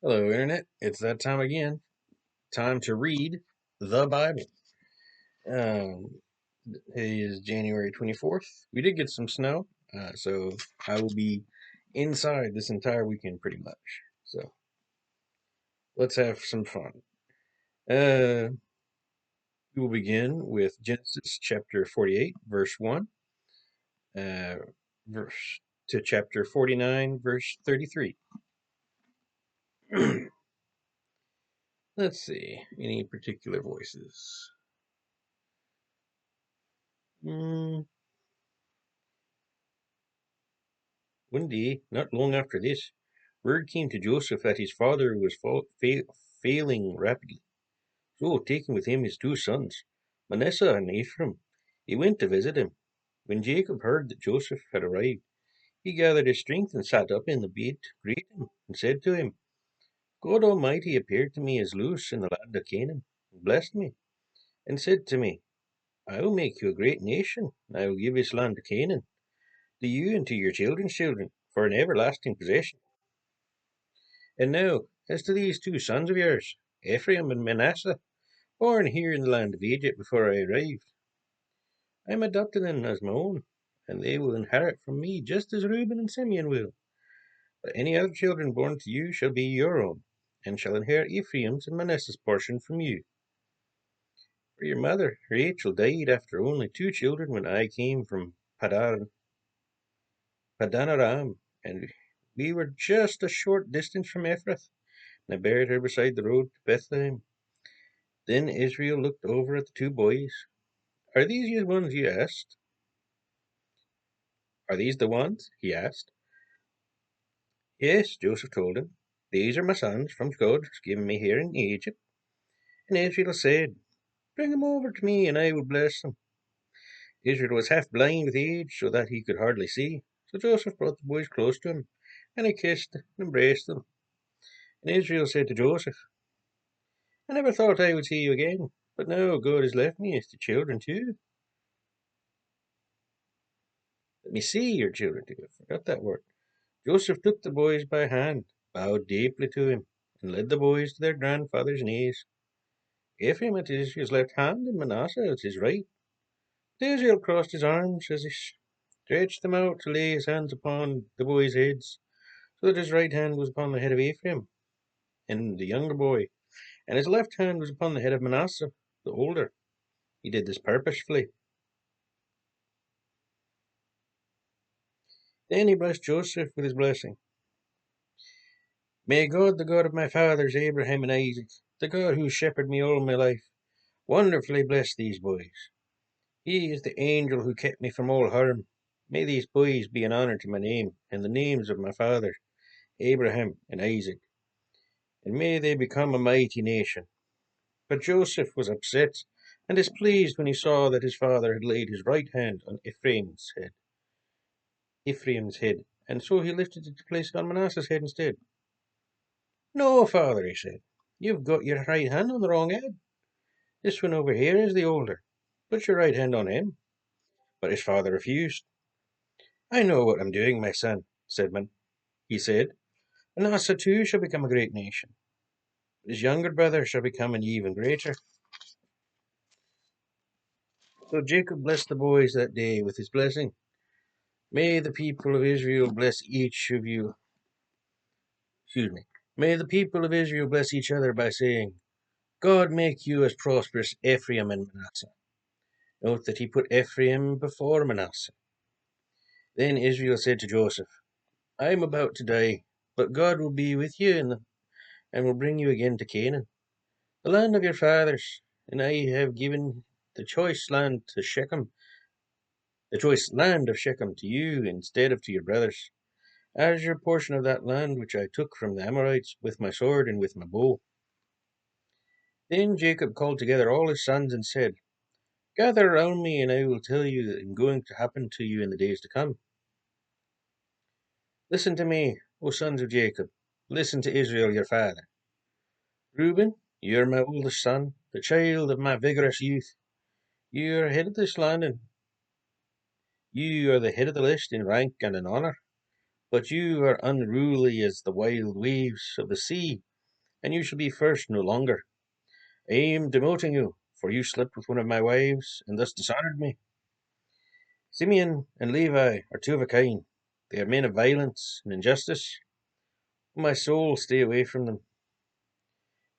Hello, Internet. It's that time again. Time to read the Bible. Um, it is January 24th. We did get some snow, so I will be inside this entire weekend pretty much. So let's have some fun. Uh, we will begin with Genesis chapter 48, verse 1, uh, verse to chapter 49, verse 33. Let's see. Any particular voices? Mm, One day, not long after this, word came to Joseph that his father was failing rapidly. So, taking with him his two sons, Manasseh and Ephraim, he went to visit him. When Jacob heard that Joseph had arrived, he gathered his strength and sat up in the bed to greet him, and said to him, God Almighty appeared to me as Luz in the land of Canaan, and blessed me, and said to me, I will make you a great nation, and I will give this land to Canaan, to you and to your children's children, for an everlasting possession. And now, as to these two sons of yours, Ephraim and Manasseh, born here in the land of Egypt before I arrived, I am adopting them as my own, and they will inherit from me just as Reuben and Simeon will. But any other children born to you shall be your own, and shall inherit Ephraim's and Manasseh's portion from you. For your mother, Rachel, died after only two children when I came from Padanaram, and we were just a short distance from Ephrath, and I buried her beside the road to Bethlehem. Then Israel looked over at the two boys. Are these the ones you asked? Are these the ones? He asked. Yes, Joseph told him. These are my sons from God has given me here in Egypt. And Israel said, Bring them over to me, and I will bless them. Israel was half blind with age, so that he could hardly see. So Joseph brought the boys close to him, and he kissed and embraced them. And Israel said to Joseph, I never thought I would see you again, but now God has left me as the children too. Let me see your children too. I forgot that word. Joseph took the boys by hand, bowed deeply to him, and led the boys to their grandfather's knees. Ephraim at Israel's left hand and Manasseh at his right. Israel crossed his arms as he stretched them out to lay his hands upon the boys' heads, so that his right hand was upon the head of Ephraim and the younger boy, and his left hand was upon the head of Manasseh, the older. He did this purposefully. Then he blessed Joseph with his blessing. May God, the God of my fathers Abraham and Isaac, the God who shepherded me all my life, wonderfully bless these boys. He is the angel who kept me from all harm. May these boys be an honor to my name and the names of my fathers, Abraham and Isaac, and may they become a mighty nation. But Joseph was upset and displeased when he saw that his father had laid his right hand on Ephraim's head, and so he lifted it to place it on Manasseh's head instead. No, father, he said, you've got your right hand on the wrong head. This one over here is the older. Put your right hand on him. But his father refused. I know what I'm doing, my son, he said. Manasseh too shall become a great nation. But his younger brother shall become an even greater. So Jacob blessed the boys that day with his blessing. May the people of Israel bless each of you. Excuse me. May the people of Israel bless each other by saying, God make you as prosperous Ephraim and Manasseh. Note that he put Ephraim before Manasseh. Then Israel said to Joseph, I am about to die, but God will be with you and will bring you again to Canaan, the land of your fathers, and I have given the choice land to Shechem, the choice land of Shechem to you instead of to your brothers, as your portion of that land which I took from the Amorites with my sword and with my bow. Then Jacob called together all his sons and said, Gather around me, and I will tell you that is going to happen to you in the days to come. Listen to me, O sons of Jacob. Listen to Israel your father. Reuben, you are my oldest son, the child of my vigorous youth. You are head of this land, and you are the head of the list in rank and in honor. But you are unruly as the wild waves of the sea. and you shall be first no longer. I am demoting you, for you slept with one of my wives, and thus dishonored me. Simeon and Levi are two of a kind. They are men of violence and injustice. O my soul, stay away from them.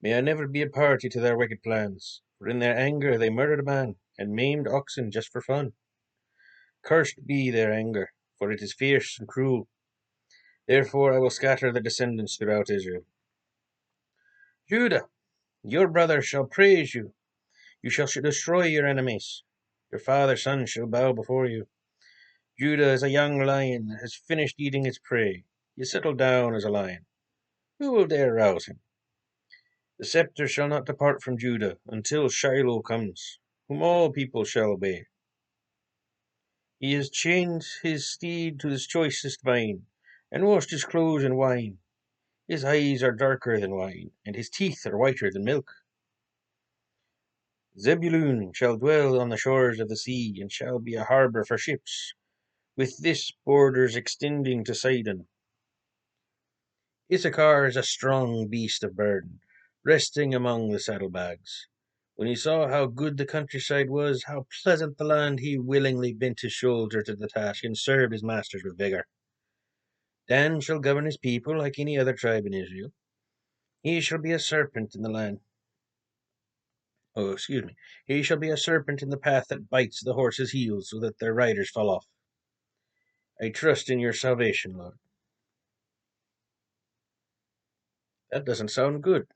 May I never be a party to their wicked plans, for in their anger they murdered a man, and maimed oxen just for fun. Cursed be their anger, for it is fierce and cruel. Therefore I will scatter their descendants throughout Israel. Judah, your brother shall praise you. You shall destroy your enemies. Your father's son shall bow before you. Judah is a young lion that has finished eating its prey. He has settled down as a lion. Who will dare rouse him? The scepter shall not depart from Judah until Shiloh comes, whom all people shall obey. He has chained his steed to his choicest vine, and washed his clothes in wine. His eyes are darker than wine, and his teeth are whiter than milk. Zebulun shall dwell on the shores of the sea, and shall be a harbour for ships, with this borders extending to Sidon. Issachar is a strong beast of burden, resting among the saddlebags. When he saw how good the countryside was, how pleasant the land, he willingly bent his shoulder to the task and served his masters with vigour. Dan shall govern his people like any other tribe in Israel. He shall be a serpent in the land. Oh, excuse me. He shall be a serpent in the path that bites the horses' heels so that their riders fall off. I trust in your salvation, Lord. That doesn't sound good.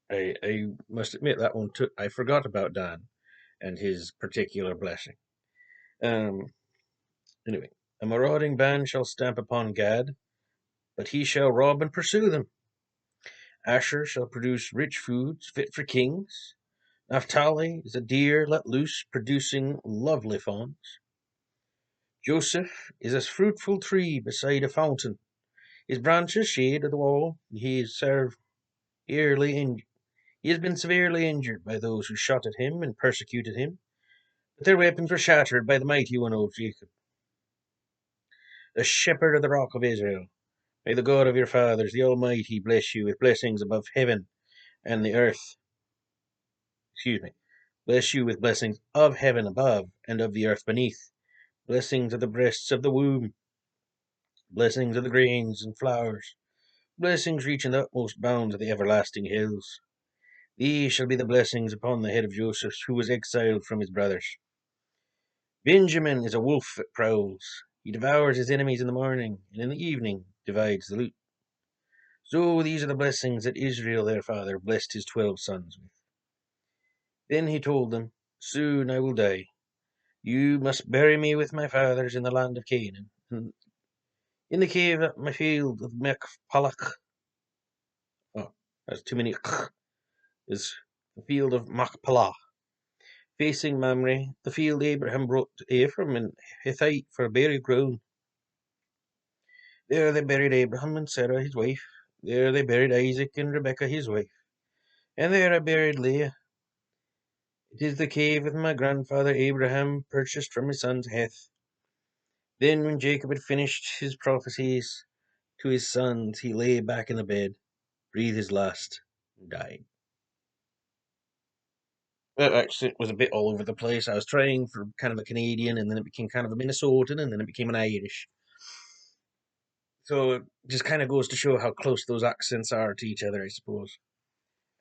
I must admit that one took. I forgot about Dan and his particular blessing. Um. Anyway, a marauding band shall stamp upon Gad, but he shall rob and pursue them. Asher shall produce rich foods fit for kings. Naphtali is a deer let loose, producing lovely fawns. Joseph is a fruitful tree beside a fountain. His branches shade the wall. He has been severely injured by those who shot at him and persecuted him, but their weapons were shattered by the mighty one of Jacob. The shepherd of the rock of Israel, may the God of your fathers, the Almighty, bless you with blessings above heaven and the earth. Excuse me. Bless you with blessings of heaven above and of the earth beneath. Blessings of the breasts of the womb. Blessings of the grains and flowers. Blessings reaching the utmost bounds of the everlasting hills. These shall be the blessings upon the head of Joseph, who was exiled from his brothers. Benjamin is a wolf that prowls. He devours his enemies in the morning, and in the evening divides the loot. So these are the blessings that Israel their father blessed his 12 sons with. Then he told them, Soon I will die. You must bury me with my fathers in the land of Canaan, and in the cave at my field of Machpelah. Oh, that's too many. Is the field of Machpelah. Facing Mamre, the field Abraham brought to Ephraim and Hittite for burial ground. There they buried Abraham and Sarah his wife. There they buried Isaac and Rebekah his wife. And there I buried Leah. It is the cave that my grandfather Abraham purchased from his son's Heth. Then when Jacob had finished his prophecies to his sons, he lay back in the bed, breathed his last, and died. That accent was a bit all over the place. I was trying for kind of a Canadian, and then it became kind of a Minnesotan, and then it became an Irish. So it just kind of goes to show how close those accents are to each other, I suppose,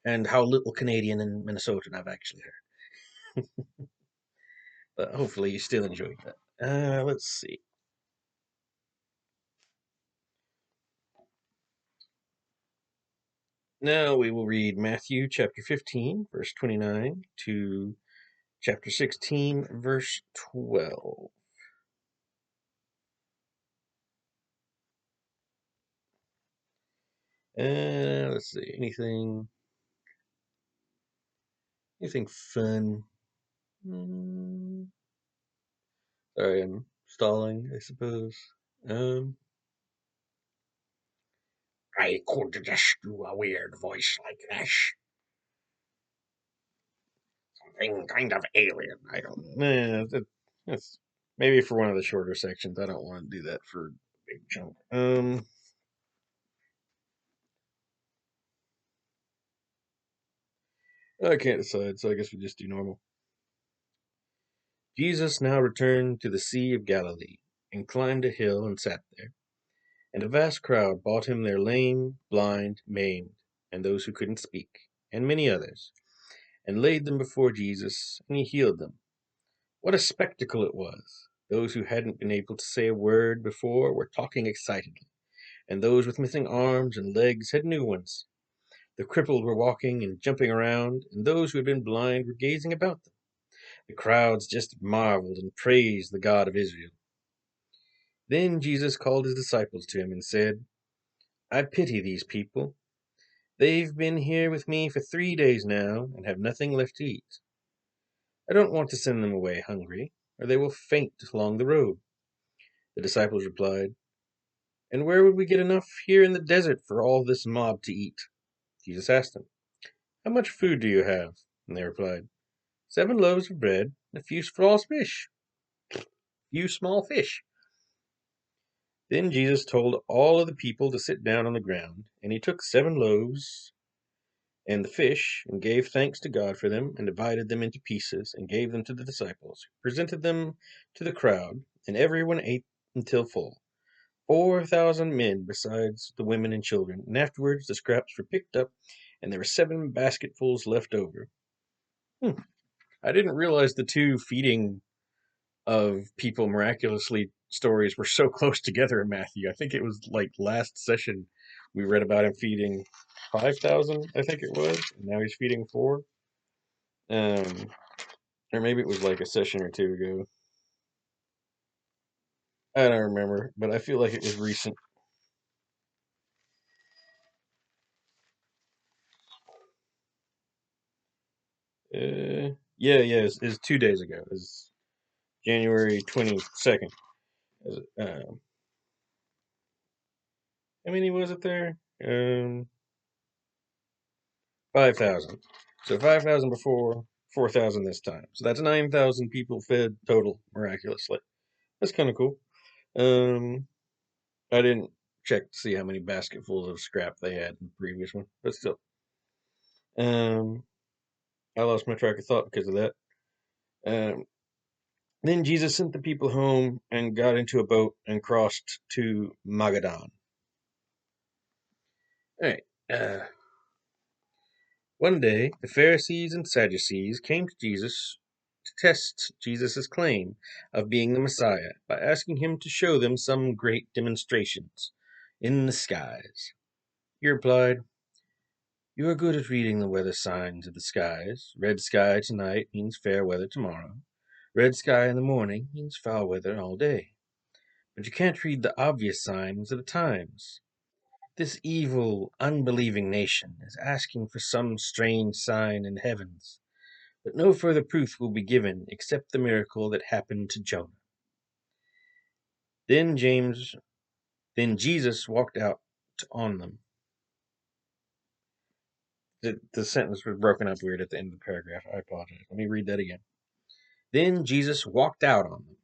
and how little Canadian and Minnesotan I've actually heard. But hopefully you still enjoyed that. Let's see. Now we will read Matthew chapter 15, verse 29 to chapter 16, verse 12. Let's see. Anything fun? Sorry, I'm stalling, I suppose. Um, I could just do a weird voice like this. Something kind of alien. I don't know. That's maybe for one of the shorter sections. I don't want to do that for a big chunk. I can't decide, so I guess we just do normal. Jesus now returned to the Sea of Galilee, and climbed a hill and sat there. And a vast crowd brought him their lame, blind, maimed, and those who couldn't speak, and many others, and laid them before Jesus, and he healed them. What a spectacle it was! Those who hadn't been able to say a word before were talking excitedly, and those with missing arms and legs had new ones. The crippled were walking and jumping around, and those who had been blind were gazing about them. The crowds just marveled and praised the God of Israel. Then Jesus called his disciples to him and said, I pity these people. They've been here with me for 3 days now and have nothing left to eat. I don't want to send them away hungry, or they will faint along the road. The disciples replied, And where would we get enough here in the desert for all this mob to eat? Jesus asked them, How much food do you have? And they replied, 7 loaves of bread and a few small fish. Few small fish. Then Jesus told all of the people to sit down on the ground, and he took 7 loaves and the fish, and gave thanks to God for them, and divided them into pieces, and gave them to the disciples, who presented them to the crowd, and everyone ate until full. 4,000 men, besides the women and children, and afterwards the scraps were picked up, and there were 7 basketfuls left over. I didn't realize the two feeding of people miraculously stories were so close together in Matthew. I think it was like last session we read about him feeding 5,000, I think it was, and now he's feeding four. Um, or maybe it was like a session or two ago. I don't remember, but I feel like it was recent. Yeah, it's 2 days ago. It's January 22nd. How many was it there? 5,000. So 5,000 before, 4,000 this time. So that's 9,000 people fed total, miraculously. That's kind of cool. Um, I didn't check to see how many basketfuls of scrap they had in the previous one, but still. Um, I lost my track of thought because of that. Um, then Jesus sent the people home and got into a boat and crossed to Magadan. All right. One day, the Pharisees and Sadducees came to Jesus to test Jesus' claim of being the Messiah by asking him to show them some great demonstrations in the skies. He replied, You are good at reading the weather signs of the skies. Red sky tonight means fair weather tomorrow. Red sky in the morning means foul weather all day. But you can't read the obvious signs of the times. This evil, unbelieving nation is asking for some strange sign in the heavens, but no further proof will be given except the miracle that happened to Jonah. Then James, then Jesus walked out on them. The sentence was broken up weird at the end of the paragraph. I apologize. Let me read that again. Then Jesus walked out on them.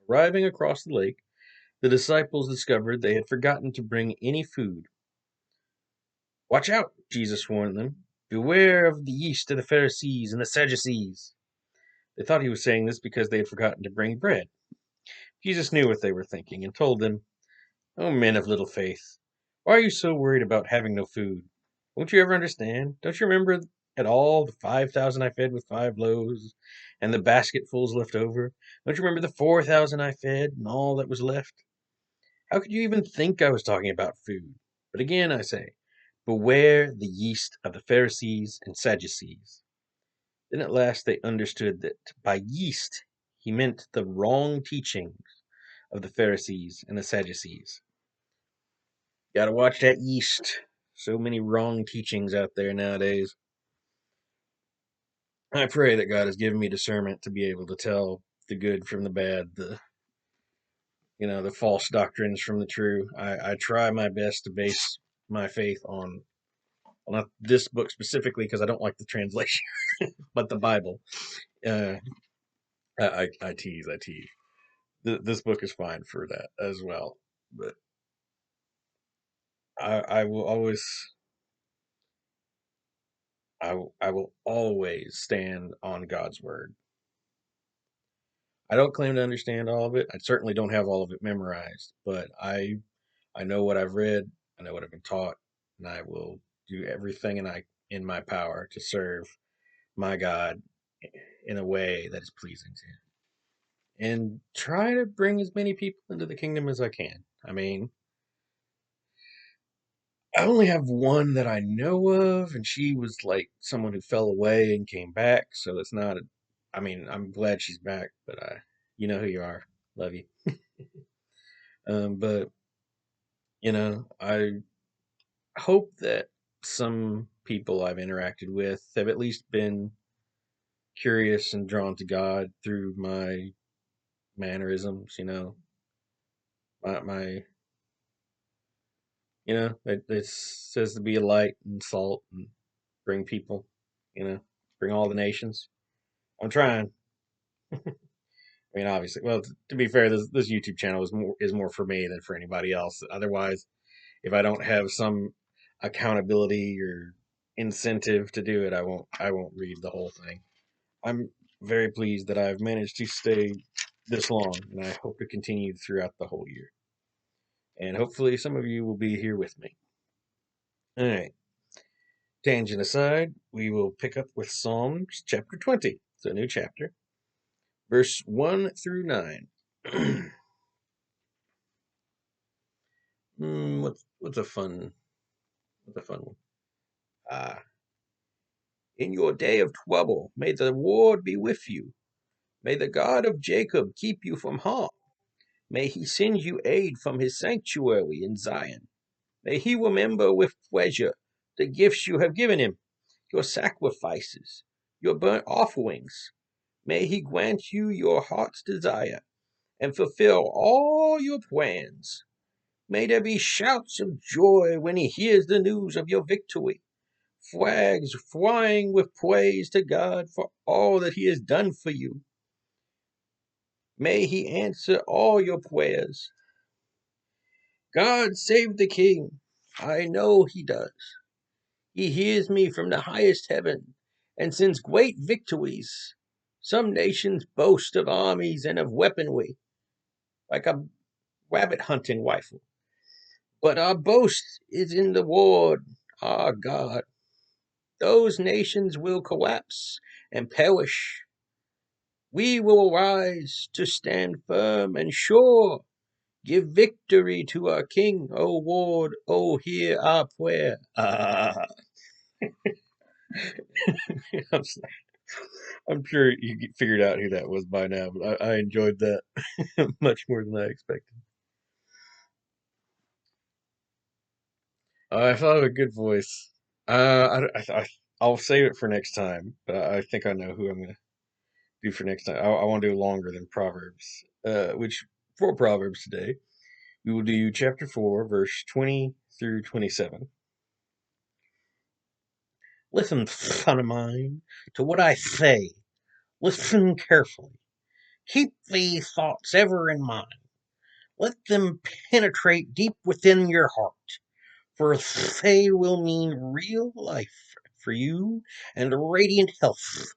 Arriving across the lake, the disciples discovered they had forgotten to bring any food. Watch out, Jesus warned them. Beware of the yeast of the Pharisees and the Sadducees. They thought he was saying this because they had forgotten to bring bread. Jesus knew what they were thinking and told them, O men of little faith, why are you so worried about having no food? Won't you ever understand? Don't you remember at all the 5,000 I fed with 5 loaves and the basketfuls left over? Don't you remember the 4,000 I fed and all that was left? How could you even think I was talking about food? But again I say, beware the yeast of the Pharisees and Sadducees. Then at last they understood that by yeast he meant the wrong teachings of the Pharisees and the Sadducees. Gotta watch that yeast. So many wrong teachings out there nowadays. I pray that God has given me discernment to be able to tell the good from the bad, the false doctrines from the true. I try my best to base my faith on, well, not this book specifically because I don't like the translation, but the Bible. Uh, I tease, I tease. This book is fine for that as well, but I will always I will always stand on God's word. I don't claim to understand all of it. I certainly don't have all of it memorized, but I know what I've read, I know what I've been taught, and I will do everything in my power to serve my God in a way that is pleasing to him. And try to bring as many people into the kingdom as I can. I mean, I only have one that I know of, and she was like someone who fell away and came back. So it's not. I mean, I'm glad she's back, but you know who you are. Love you. But I hope that some people I've interacted with have at least been curious and drawn to God through my mannerisms. My it says to be a light and salt and bring people. Bring all the nations. I'm trying. I mean, obviously, well, to be fair, this YouTube channel is more for me than for anybody else. Otherwise, if I don't have some accountability or incentive to do it, I won't read the whole thing. I'm very pleased that I've managed to stay this long, and I hope to continue throughout the whole year. And hopefully, some of you will be here with me. All right. Tangent aside, we will pick up with Psalms chapter 20. It's a new chapter, verse 1 through 9. What's a fun one? Ah, in your day of trouble, may the Lord be with you. May the God of Jacob keep you from harm. May he send you aid from his sanctuary in Zion. May he remember with pleasure the gifts you have given him, your sacrifices, your burnt offerings. May he grant you your heart's desire and fulfill all your plans. May there be shouts of joy when he hears the news of your victory, flags flying with praise to God for all that he has done for you. May he answer all your prayers. God save the king. I know he does. He hears me from the highest heaven and sends great victories. Some nations boast of armies and of weaponry, like a rabbit hunting rifle. But our boast is in the Lord, our God. Those nations will collapse and perish. We will arise to stand firm and sure. Give victory to our King, O Lord. Oh, hear our prayer. I'm, I'm sure you figured out who that was by now, but I enjoyed that much more than I expected. I thought of a good voice. I'll save it for next time, but I think I know who I'm going to do for next time. I want to do longer than Proverbs, which for Proverbs today, we will do chapter 4, verse 20 through 27. Listen, son of mine, to what I say. Listen carefully. Keep these thoughts ever in mind. Let them penetrate deep within your heart, for they will mean real life for you and radiant health.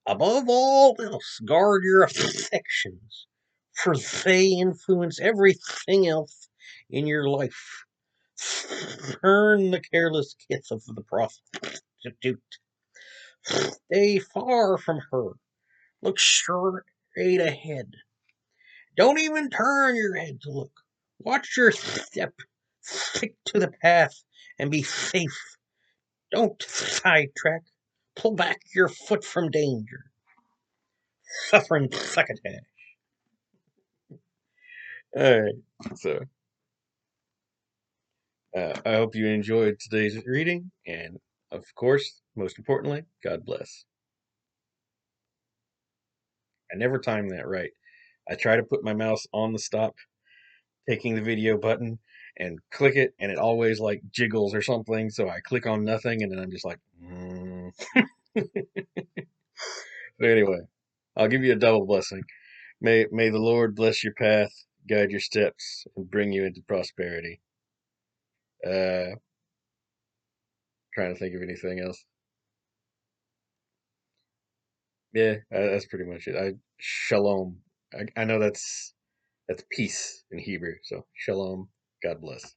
Above all else, guard your affections, for they influence everything else in your life. Turn the careless kiss of the prostitute. Stay far from her. Look straight ahead. Don't even turn your head to look. Watch your step. Stick to the path and be safe. Don't sidetrack. Pull back your foot from danger. Suffering succotash. All right. So I hope you enjoyed today's reading, and of course, most importantly, God bless. I never timed that right. I try to put my mouse on the stop, taking the video button, and click it, and it always like jiggles or something. So I click on nothing, and then I'm just like, But anyway, I'll give you a double blessing. May the Lord bless your path, guide your steps, and bring you into prosperity. Uh, trying to think of anything else. Yeah, that's pretty much it. Shalom. I know that's peace in Hebrew. So shalom. God bless.